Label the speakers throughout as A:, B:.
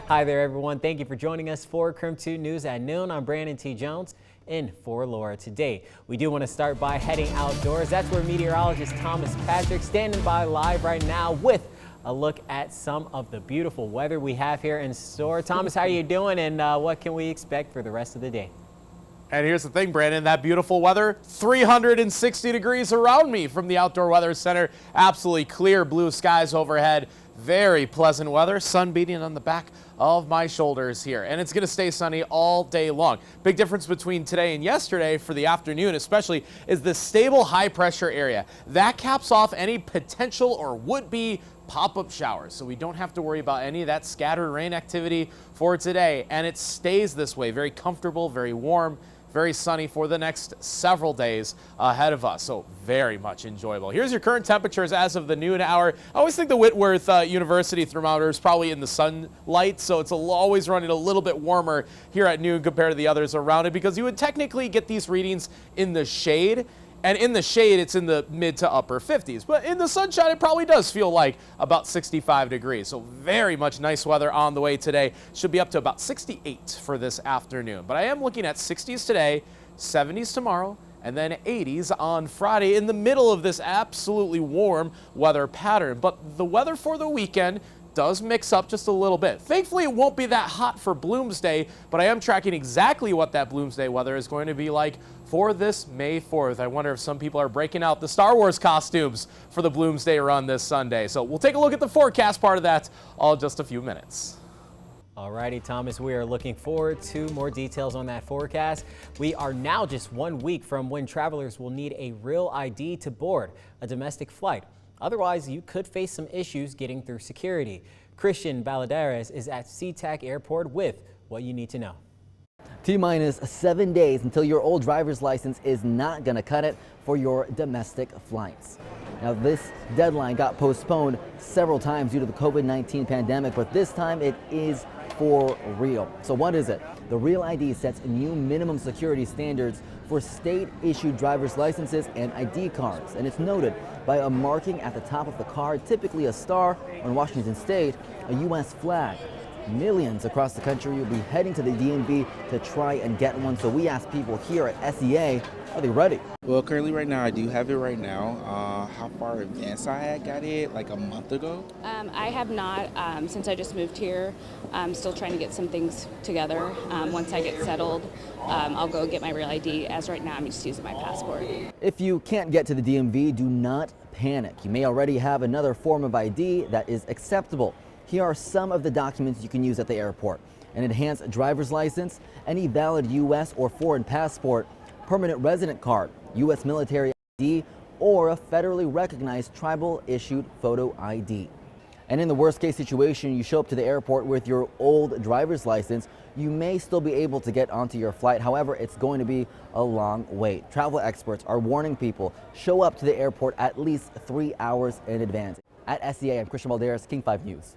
A: Hi there, everyone. Thank you for joining us for KREM 2 News at noon. I'm Brandon T. Jones in for Laura today. We do want to start by heading outdoors. That's where meteorologist Thomas Patrick standing by live right now with a look at some of the beautiful weather we have here in store. Thomas, how are you doing, and what can we expect for the rest of the day?
B: And here's the thing, Brandon, that beautiful weather, 360 degrees around me from the Outdoor Weather Center. Absolutely clear blue skies overhead. Very pleasant weather, sun beating on the back of my shoulders here. And it's going to stay sunny all day long. Big difference between today and yesterday for the afternoon especially is the stable high pressure area. That caps off any potential or would-be pop-up showers. So we don't have to worry about any of that scattered rain activity for today. And it stays this way, very comfortable, very warm, very sunny for the next several days ahead of us. So very much enjoyable. Here's your current temperatures as of the noon hour. I always think the Whitworth University thermometer is probably in the sunlight, so it's always running a little bit warmer here at noon compared to the others around it, because you would technically get these readings in the shade. And in the shade, it's in the mid to upper 50s. But in the sunshine, it probably does feel like about 65 degrees. So very much nice weather on the way today. Should be up to about 68 for this afternoon. But I am looking at 60s today, 70s tomorrow, and then 80s on Friday in the middle of this absolutely warm weather pattern. But the weather for the weekend does mix up just a little bit. Thankfully, it won't be that hot for Bloomsday, but I am tracking exactly what that Bloomsday weather is going to be like for this May 4th. I wonder if some people are breaking out the Star Wars costumes for the Bloomsday run this Sunday. So we'll take a look at the forecast part of that all in just a few minutes.
A: Alrighty, Thomas, we are looking forward to more details on that forecast. We are now just 1 week from when travelers will need a real ID to board a domestic flight. Otherwise, you could face some issues getting through security. Christian Valadares is at SeaTac Airport with what you need to know.
C: T-minus 7 days until your old driver's license is not going to cut it for your domestic flights. Now, this deadline got postponed several times due to the COVID-19 pandemic, but this time it is for real. So what is it? The Real ID sets new minimum security standards for state-issued driver's licenses and ID cards, and it's noted by a marking at the top of the card, typically a star, on Washington State, a U.S. flag. Millions across the country will be heading to the DMV to try and get one, so we asked people here at SEA, are they ready?
D: Well, currently right now I do have it right now. How far in advance I had got it? Like a month ago?
E: I have not, since I just moved here. I'm still trying to get some things together. Once I get settled, I'll go get my Real ID. As right now, I'm just using my passport. If
C: you can't get to the DMV, do not panic. You may already have another form of ID that is acceptable. Here are some of the documents you can use at the airport: an enhanced driver's license, any valid U.S. or foreign passport, permanent resident card, U.S. military ID, or a federally recognized tribal issued photo ID. And in the worst case situation, you show up to the airport with your old driver's license, you may still be able to get onto your flight. However, it's going to be a long wait. Travel experts are warning people, show up to the airport at least 3 hours in advance. At SEA, I'm Christian Valadares, King 5 News.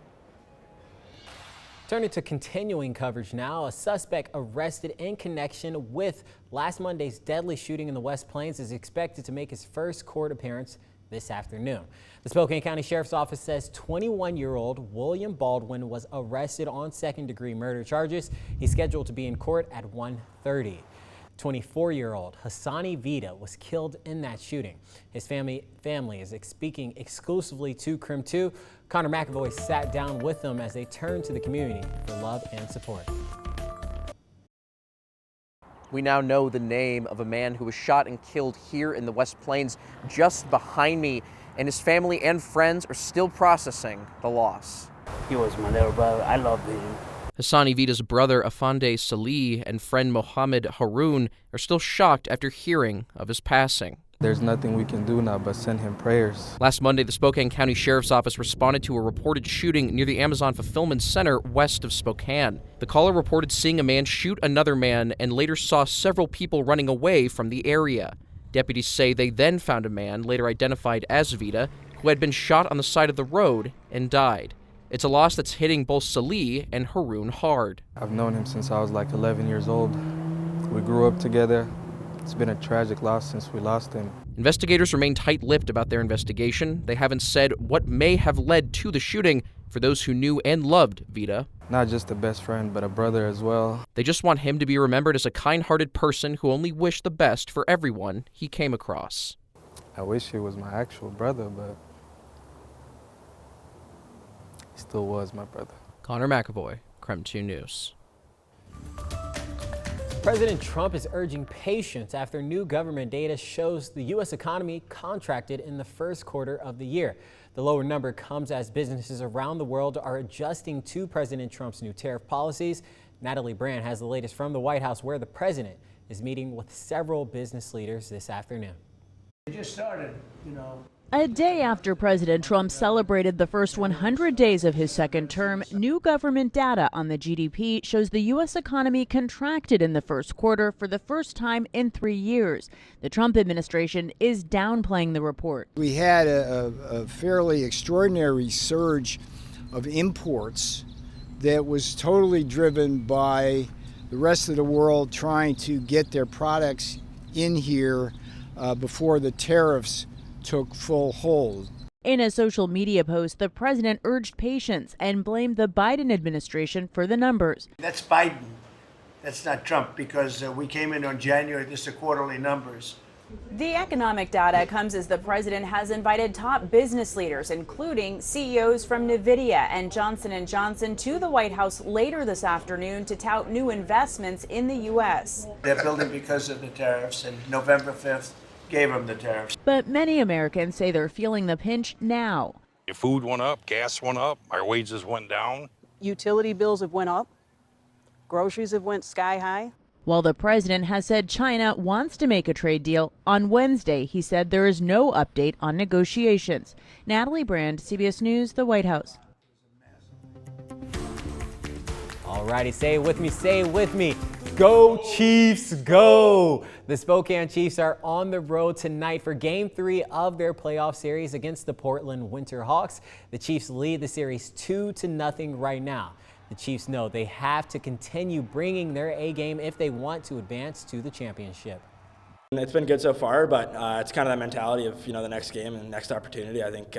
A: Turning to continuing coverage now, a suspect arrested in connection with last Monday's deadly shooting in the West Plains is expected to make his first court appearance this afternoon. The Spokane County Sheriff's Office says 21-year-old William Baldwin was arrested on second-degree murder charges. He's scheduled to be in court at 1:30. 24-year-old Hassani Vita was killed in that shooting. His family is speaking exclusively to KREM 2. Connor McAvoy sat down with them as they turned to the community for love and support.
F: We now know the name of a man who was shot and killed here in the West Plains just behind me, and his family and friends are still processing the loss.
G: He was my little brother. I loved him.
F: Hassani Vita's brother Afande Salih and friend Mohammed Haroun are still shocked after hearing of his passing.
H: There's nothing we can do now but send him prayers.
F: Last Monday, the Spokane County Sheriff's Office responded to a reported shooting near the Amazon Fulfillment Center west of Spokane. The caller reported seeing a man shoot another man and later saw several people running away from the area. Deputies say they then found a man, later identified as Vita, who had been shot on the side of the road and died. It's a loss that's hitting both Salih and Haroun hard.
H: I've known him since I was like 11 years old. We grew up together, It's been a tragic loss since we lost him.
F: Investigators remain tight-lipped about their investigation. They haven't said what may have led to the shooting for those who knew and loved Vita.
H: Not just a best friend, but a brother as well.
F: They just want him to be remembered as a kind-hearted person who only wished the best for everyone he came across.
H: I wish he was my actual brother, but he still was my brother.
F: Connor McAvoy, KREM 2 News.
A: President Trump is urging patience after new government data shows the U.S. economy contracted in the first quarter of the year. The lower number comes as businesses around the world are adjusting to President Trump's new tariff policies. Natalie Brand has the latest from the White House, where the president is meeting with several business leaders this afternoon.
I: It just started,
J: A day after President Trump celebrated the first 100 days of his second term, new government data on the GDP shows the U.S. economy contracted in the first quarter for the first time in 3 years. The Trump administration is downplaying the report.
I: We had a fairly extraordinary surge of imports that was totally driven by the rest of the world trying to get their products in here before the tariffs took full hold.
J: In a social media post, the president urged patience and blamed the Biden administration for the numbers.
K: That's Biden. That's not Trump, because we came in on January. This is quarterly numbers.
L: The economic data comes as the president has invited top business leaders, including CEOs from NVIDIA and Johnson & Johnson, to the White House later this afternoon to tout new investments in the U.S.
K: They're building because of the tariffs, and November 5th gave them the tariffs.
J: But many Americans say they're feeling the pinch now.
M: Your food went up, gas went up, our wages went down.
N: Utility bills have went up, groceries have went sky high.
J: While the president has said China wants to make a trade deal, on Wednesday he said there is no update on negotiations. Natalie Brand, CBS News, the White House.
A: Alrighty, say it with me. Go Chiefs, go! The Spokane Chiefs are on the road tonight for Game 3 of their playoff series against the Portland Winterhawks. The Chiefs lead the series 2-0 right now. The Chiefs know they have to continue bringing their A game if they want to advance to the championship.
O: It's been good so far, but it's kind of that mentality of the next game and next opportunity. I think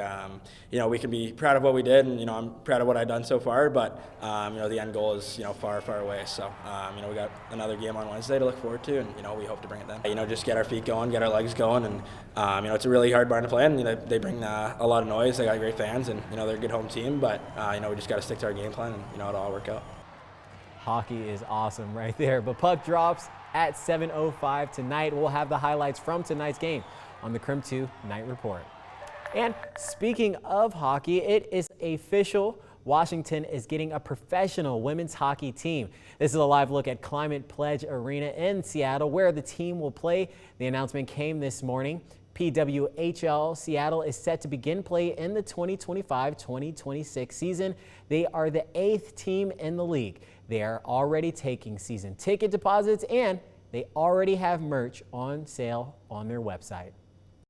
O: we can be proud of what we did, and I'm proud of what I've done so far. But the end goal is far, far away. So we got another game on Wednesday to look forward to, and we hope to bring it then. Just get our feet going, get our legs going, and it's a really hard barn to play in. They bring a lot of noise. They got great fans, and they're a good home team. But we just got to stick to our game plan, and it'll all work out.
A: Hockey is awesome right there, but puck drops at 7:05 tonight. We'll have the highlights from tonight's game on the KREM 2 Night Report. And speaking of hockey, it is official. Washington is getting a professional women's hockey team. This is a live look at Climate Pledge Arena in Seattle, where the team will play. The announcement came this morning. PWHL Seattle is set to begin play in the 2025-2026 season. They are the 8th team in the league. They are already taking season ticket deposits, and they already have merch on sale on their website.